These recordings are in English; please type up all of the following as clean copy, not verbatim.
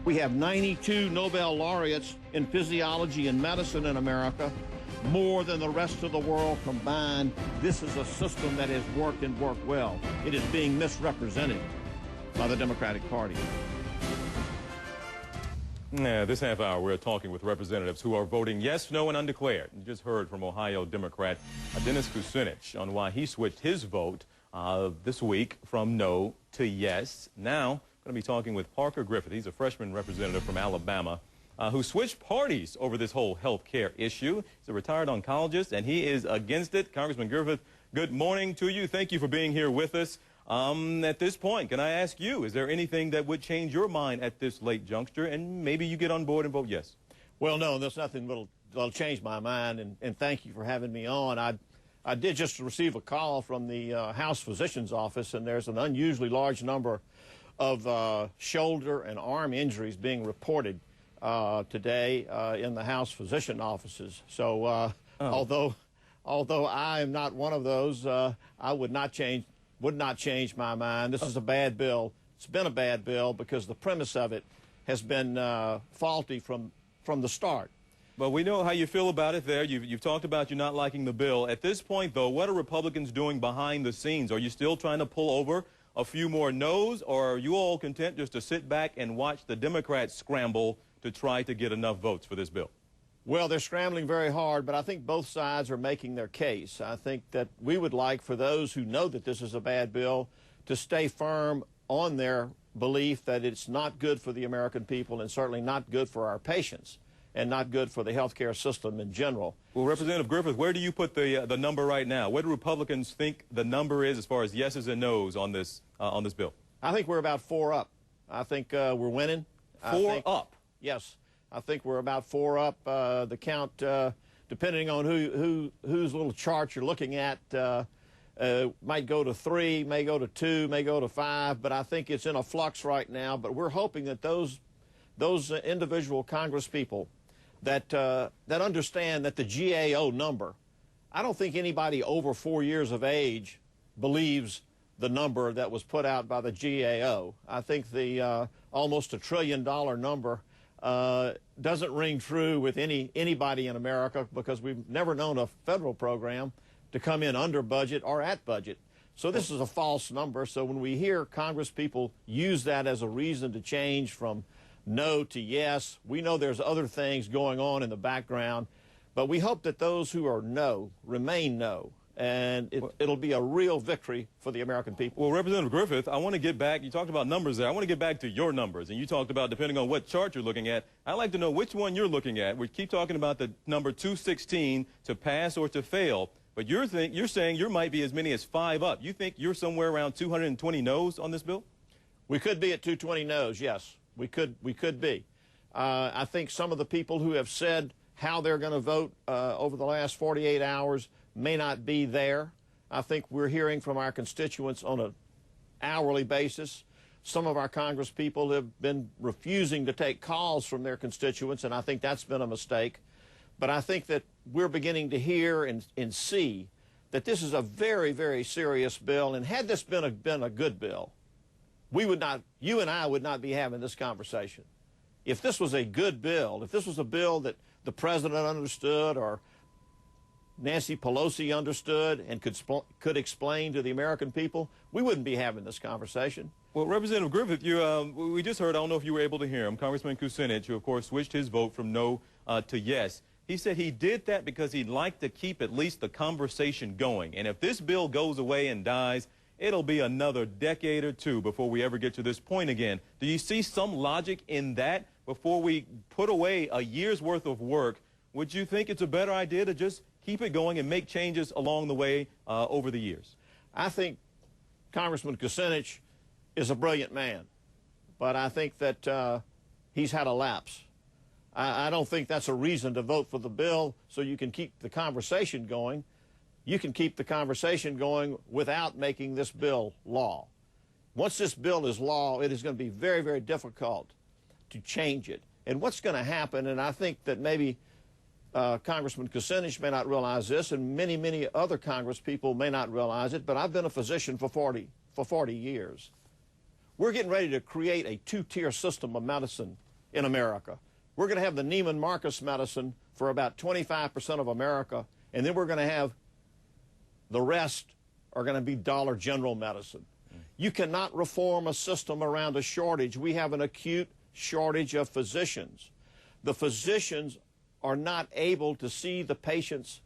We have 92 Nobel laureates in physiology and medicine in America, more than the rest of the world combined. This is a system that has worked and worked well. It is being misrepresented by the Democratic Party. Yeah, this half hour we're talking with representatives who are voting yes, no, and undeclared. You just heard from Ohio Democrat Dennis Kucinich on why he switched his vote this week from no to yes. Now, I'm going to be talking with Parker Griffith. He's a freshman representative from Alabama who switched parties over this whole health care issue. He's a retired oncologist, and he is against it. Congressman Griffith, good morning to you. Thank you for being here with us. At this point, can I ask you, is there anything that would change your mind at this late juncture, and maybe you get on board and vote yes? Well, no, there's nothing that'll change my mind, and thank you for having me on. I did just receive a call from the House Physician's Office, and there's an unusually large number of shoulder and arm injuries being reported today in the House Physician offices. So although I am not one of those, I would not change my mind. This is a bad bill. It's been a bad bill because the premise of it has been faulty from the start. Well, we know how you feel about it there. You've talked about you not liking the bill. At this point, though, what are Republicans doing behind the scenes? Are you still trying to pull over a few more no's, or are you all content just to sit back and watch the Democrats scramble to try to get enough votes for this bill? Well, they're scrambling very hard, but I think both sides are making their case. I think that we would like for those who know that this is a bad bill to stay firm on their belief that it's not good for the American people and certainly not good for our patients and not good for the health care system in general. Well, Representative Griffith, where do you put the number right now? Where do Republicans think the number is as far as yeses and nos on this bill? I think we're about 4 up. I think we're winning. 4 up? Yes. I think we're about 4 up. The count, depending on whose little chart you're looking at, might go to 3, may go to 2, may go to 5, but I think it's in a flux right now. But we're hoping that those individual Congress people that understand that the GAO number, I don't think anybody over 4 years of age believes the number that was put out by the GAO. I think the almost $1 trillion number doesn't ring true with anybody in America because we've never known a federal program to come in under budget or at budget. So this is a false number. So when we hear Congress people use that as a reason to change from no to yes, we know there's other things going on in the background, but we hope that those who are no remain no. And it'll be a real victory for the American people. Well, Representative Griffith, I want to get back. You talked about numbers there. I want to get back to your numbers. And you talked about, depending on what chart you're looking at, I'd like to know which one you're looking at. We keep talking about the number 216 to pass or to fail. But you're saying you might be as many as 5 up. You think you're somewhere around 220 no's on this bill? We could be at 220 no's, yes. We could be. I think some of the people who have said how they're going to vote over the last 48 hours may not be there. I think we're hearing from our constituents on an hourly basis. Some of our Congress people have been refusing to take calls from their constituents, and I think that's been a mistake. But I think that we're beginning to hear and see that this is a very, very serious bill, and had this been a good bill, you and I would not be having this conversation. If this was a good bill, if this was a bill that the president understood or Nancy Pelosi understood and could explain to the American people, we wouldn't be having this conversation. Well, Representative Griffith, we just heard, I don't know if you were able to hear him, Congressman Kucinich, who, of course, switched his vote from no to yes. He said he did that because he'd like to keep at least the conversation going. And if this bill goes away and dies, it'll be another decade or 2 before we ever get to this point again. Do you see some logic in that before we put away a year's worth of work? Would you think it's a better idea to just keep it going and make changes along the way over the years? I think Congressman Kucinich is a brilliant man, but I think that he's had a lapse. I don't think that's a reason to vote for the bill so you can keep the conversation going. You can keep the conversation going without making this bill law. Once this bill is law, it is going to be very, very difficult to change it. And what's going to happen, and I think that maybe Congressman Kucinich may not realize this, and many, many other Congress people may not realize it, but I've been a physician for 40 years. We're getting ready to create a 2-tier system of medicine in America. We're going to have the Neiman Marcus medicine for about 25% of America, and then we're going to have the rest are going to be Dollar General medicine. You cannot reform a system around a shortage. We have an acute shortage of physicians. The physicians are not able to see the patients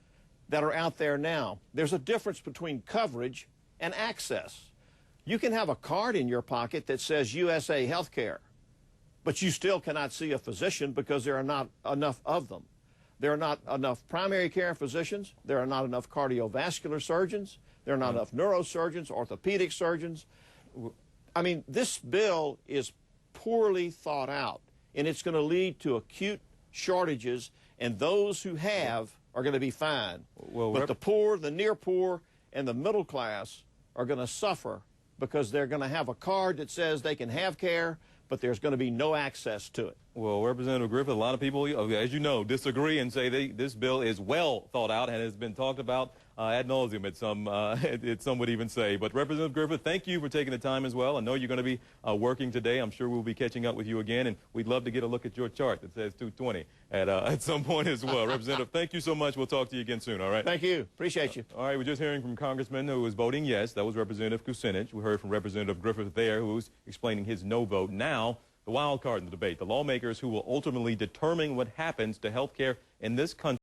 that are out there now. There's a difference between coverage and access. You can have a card in your pocket that says USA Healthcare, but you still cannot see a physician because there are not enough of them. There are not enough primary care physicians. There are not enough cardiovascular surgeons. There are not enough neurosurgeons, orthopedic surgeons. I mean, this bill is poorly thought out, and it's going to lead to acute shortages, and those who have are going to be fine. Well, but the poor, the near poor, and the middle class are going to suffer because they're going to have a card that says they can have care, but there's going to be no access to it. Well, Representative Griffith, a lot of people, as you know, disagree and say this bill is well thought out and has been talked about ad nauseum, some would even say. But Representative Griffith, thank you for taking the time as well. I know you're going to be working today. I'm sure we'll be catching up with you again, and we'd love to get a look at your chart that says 220 at some point as well. Representative, thank you so much. We'll talk to you again soon, all right? Thank you. Appreciate you. All right, we're just hearing from Congressman who was voting yes. That was Representative Kucinich. We heard from Representative Griffith there, who was explaining his no vote. Now, the wild card in the debate, the lawmakers who will ultimately determine what happens to health care in this country.